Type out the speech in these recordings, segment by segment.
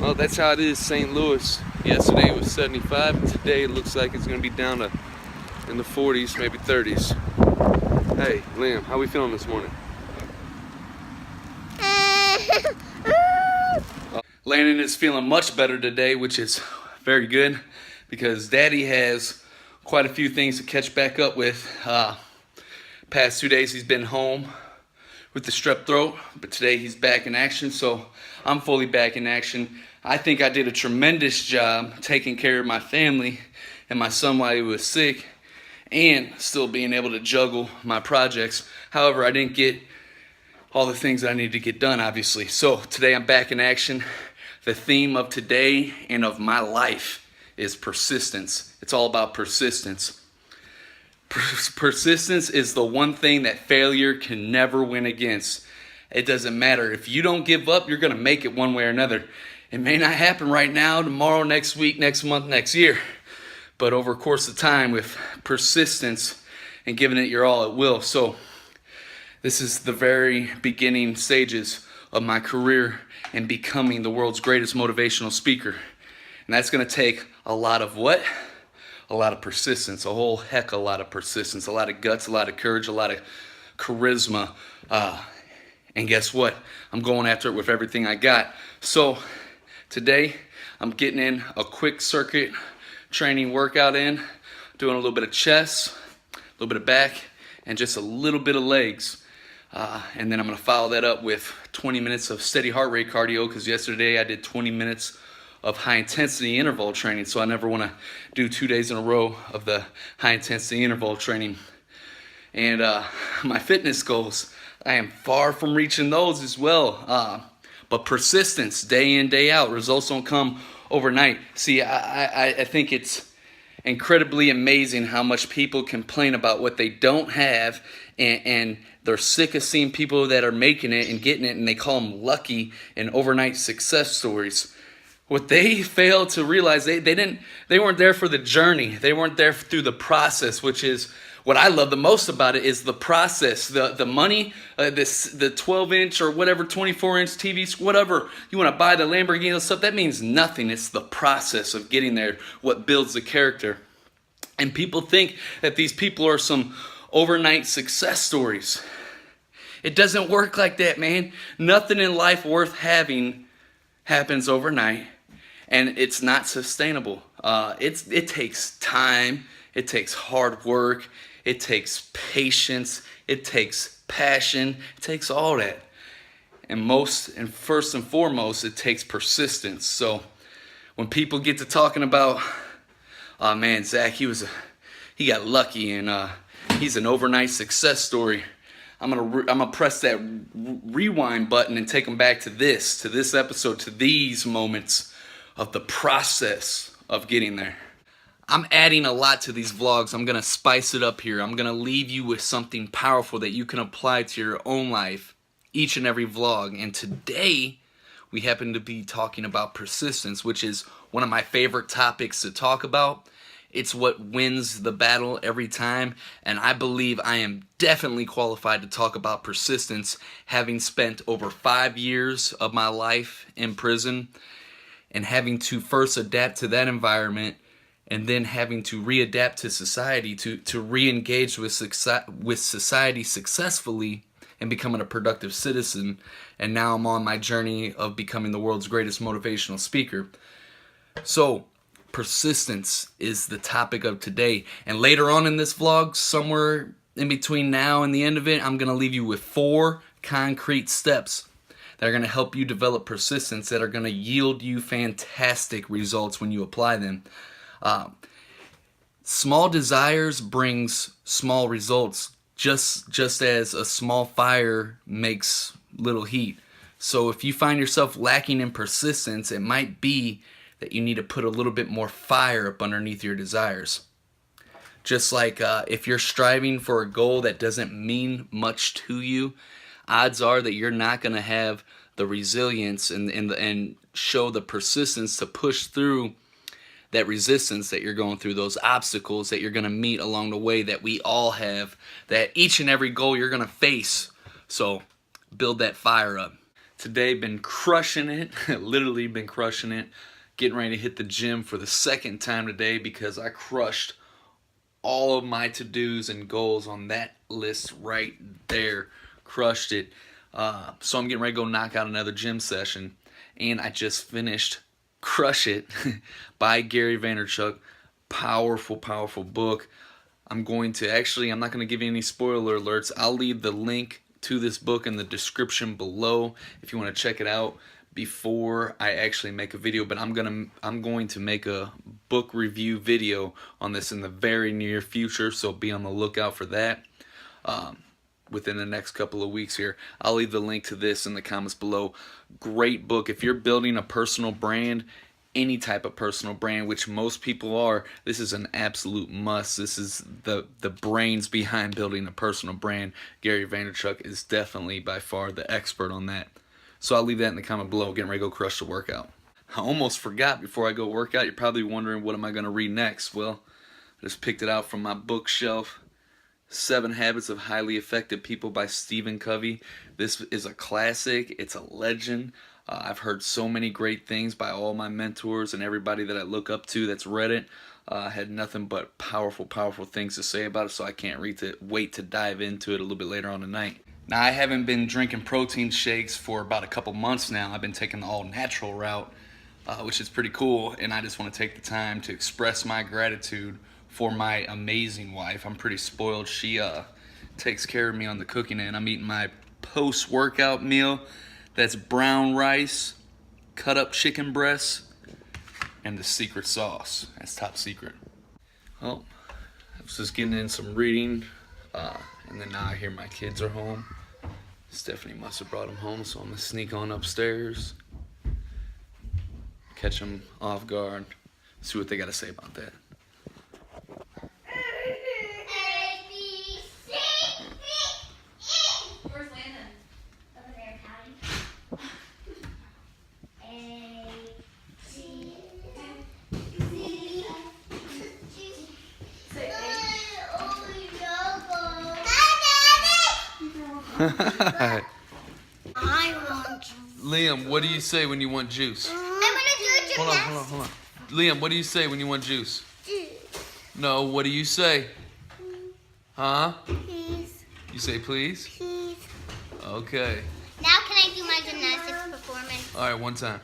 Well, that's how it is, St. Louis. Yesterday was 75. Today it looks like it's going to be down to in the 40s, maybe 30s. Hey, Liam, how we feeling this morning? Landon is feeling much better today, which is very good because Daddy has quite a few things to catch back up with. Past 2 days he's been home with the strep throat, but today he's back in action, so I'm fully back in action. I think I did a tremendous job taking care of my family and my son while he was sick and still being able to juggle my projects. However, I didn't get all the things that I needed to get done, obviously. So today I'm back in action. The theme of today and of my life is persistence. It's all about persistence. Persistence is the one thing that failure can never win against. It doesn't matter. If you don't give up, you're going to make it one way or another. It may not happen right now, tomorrow, next week, next month, next year. But over a course of time, with persistence and giving it your all, it will. So this is the very beginning stages of my career and becoming the world's greatest motivational speaker. And that's going to take a lot of what? A lot of persistence, a whole heck of a lot of persistence, a lot of guts, a lot of courage, a lot of charisma. And guess what? I'm going after it with everything I got. So today I'm getting in a quick circuit training workout in, doing a little bit of chest, a little bit of back, and just a little bit of legs. And then I'm going to follow that up with 20 minutes of steady heart rate cardio, because yesterday I did 20 minutes of high intensity interval training, so I never want to do 2 days in a row of the high intensity interval training. And my fitness goals, I am far from reaching those as well. But persistence, day in, day out, results don't come overnight. See, I think it's incredibly amazing how much people complain about what they don't have, and they're sick of seeing people that are making it and getting it, and they call them lucky and overnight success stories. What they fail to realize, they weren't there for the journey. They weren't there through the process, which is what I love the most about it, is the process. The money, the 12-inch or whatever, 24-inch TVs, whatever you want to buy, the Lamborghini and stuff, that means nothing. It's the process of getting there, what builds the character. And people think that these people are some overnight success stories. It doesn't work like that, man. Nothing in life worth having happens overnight, and it's not sustainable. It takes time. It takes hard work. It takes patience. It takes passion. It takes all that. And first and foremost, it takes persistence. So when people get to talking about, oh man, Zach, he got lucky and he's an overnight success story, I'm gonna press that rewind button and take them back to this episode, to these moments of the process of getting there. I'm adding a lot to these vlogs. I'm gonna spice it up here. I'm gonna leave you with something powerful that you can apply to your own life each and every vlog. And today we happen to be talking about persistence, which is one of my favorite topics to talk about. It's what wins the battle every time, and I believe I am definitely qualified to talk about persistence, having spent over 5 years of my life in prison and having to first adapt to that environment and then having to readapt to society, to re-engage with society successfully and becoming a productive citizen. And now I'm on my journey of becoming the world's greatest motivational speaker. So persistence is the topic of today. And later on in this vlog, somewhere in between now and the end of it, I'm going to leave you with 4 concrete steps that are going to help you develop persistence, that are going to yield you fantastic results when you apply them. Small desires brings small results, just as a small fire makes little heat. So if you find yourself lacking in persistence, it might be that you need to put a little bit more fire up underneath your desires. Just like if you're striving for a goal that doesn't mean much to you, odds are that you're not going to have the resilience and show the persistence to push through that resistance that you're going through, those obstacles that you're going to meet along the way, that we all have, that each and every goal you're going to face. So build that fire up. today. Been crushing it, literally been crushing it. Getting ready to hit the gym for the second time today because I crushed all of my to-dos and goals on that list right there. Crushed it. So I'm getting ready to go knock out another gym session. And I just finished Crush It by Gary Vaynerchuk. Powerful, powerful book. I'm not going to give you any spoiler alerts. I'll leave the link to this book in the description below if you want to check it out before I actually make a video. But I'm going to make a book review video on this in the very near future, so be on the lookout for that within the next couple of weeks here. I'll leave the link to this in the comments below. Great book. If you're building a personal brand, any type of personal brand, which most people are, this is an absolute must. This is the brains behind building a personal brand. Gary Vaynerchuk is definitely by far the expert on that. So I'll leave that in the comment below. Getting ready to go crush the workout. I almost forgot before I go work out. You're probably wondering, what am I going to read next? Well, I just picked it out from my bookshelf. 7 Habits of Highly Effective People by Stephen Covey. This is a classic. It's a legend. I've heard so many great things by all my mentors and everybody that I look up to that's read it. I had nothing but powerful, powerful things to say about it, so I can't wait to dive into it a little bit later on tonight. Now, I haven't been drinking protein shakes for about a couple months now. I've been taking the all-natural route, which is pretty cool, and I just want to take the time to express my gratitude for my amazing wife. I'm pretty spoiled. She takes care of me on the cooking end. I'm eating my post-workout meal. That's brown rice, cut up chicken breasts, and the secret sauce. That's top secret. Well, I was just getting in some reading, and then now I hear my kids are home. Stephanie must have brought them home, so I'm going to sneak on upstairs, catch them off guard, see what they got to say about that. Where's Landon? Over there, Callie. A, C, Z. Say I want juice. Liam, what do you say when you want juice? I want to do juice. Hold on. Liam, what do you say when you want juice? Juice. No, what do you say? Huh? Please. You say please? Please. Okay. Now can I do my gymnastics performance? All right, one time.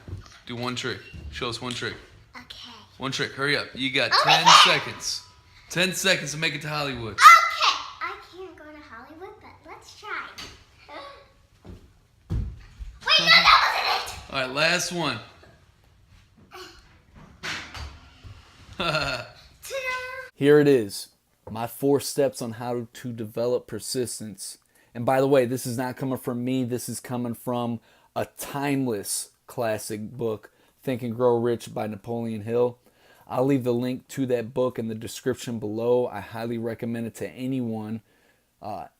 Do one trick. Show us one trick. Okay. One trick. Hurry up. You got Oh, 10 yeah. seconds. 10 seconds to make it to Hollywood. Okay. I can't go to Hollywood, but let's try. Wait, no, that wasn't it. All right, last one. Ta-da. Here it is, my 4 steps on how to develop persistence. And by the way, this is not coming from me. This is coming from a timeless classic book, Think and Grow Rich by Napoleon Hill. I'll leave the link to that book in the description below. I highly recommend it to anyone.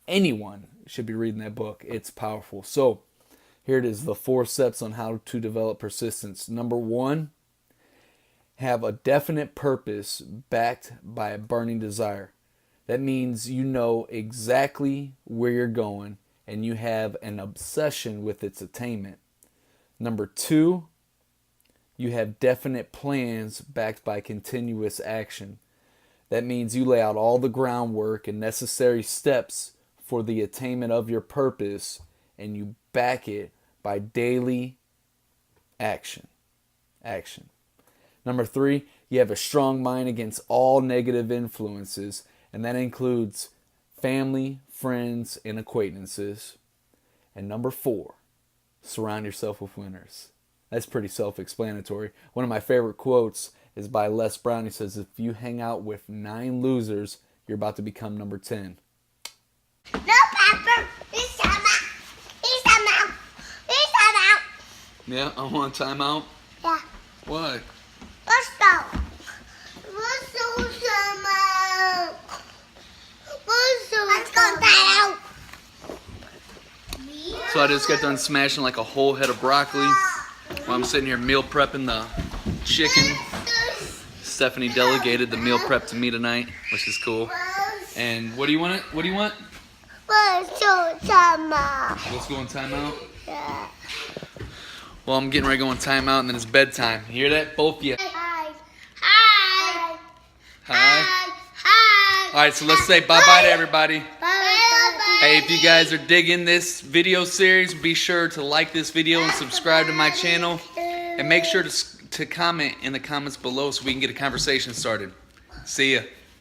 Anyone should be reading that book. It's powerful. So here it is, the 4 steps on how to develop persistence. Number 1, have a definite purpose backed by a burning desire. That means you know exactly where you're going and you have an obsession with its attainment. Number 2, you have definite plans backed by continuous action. That means you lay out all the groundwork and necessary steps for the attainment of your purpose, and you back it by daily action. Number 3, you have a strong mind against all negative influences, and that includes family, friends, and acquaintances. And number 4, surround yourself with winners. That's pretty self-explanatory. One of my favorite quotes is by Les Brown. He says, if you hang out with 9 losers, you're about to become number 10. No, Pepper. Please time out. Please time out. Please time out. Yeah, I want a timeout. Yeah. Why? Let's go. Let's go time out. Let's go time out. So I just got done smashing like a whole head of broccoli while I'm sitting here meal prepping the chicken. Stephanie delegated the meal prep to me tonight, which is cool. And what do you want? What do you want? Let's go time out. Let's go on timeout. Yeah. Well, I'm getting ready to go on timeout, and then it's bedtime. You hear that? Both of you. Hi. Hi. Hi. Hi. All right, so let's say bye-bye to everybody. Bye. Hey, if you guys are digging this video series, be sure to like this video and subscribe to my channel. And make sure to comment in the comments below so we can get a conversation started. See ya.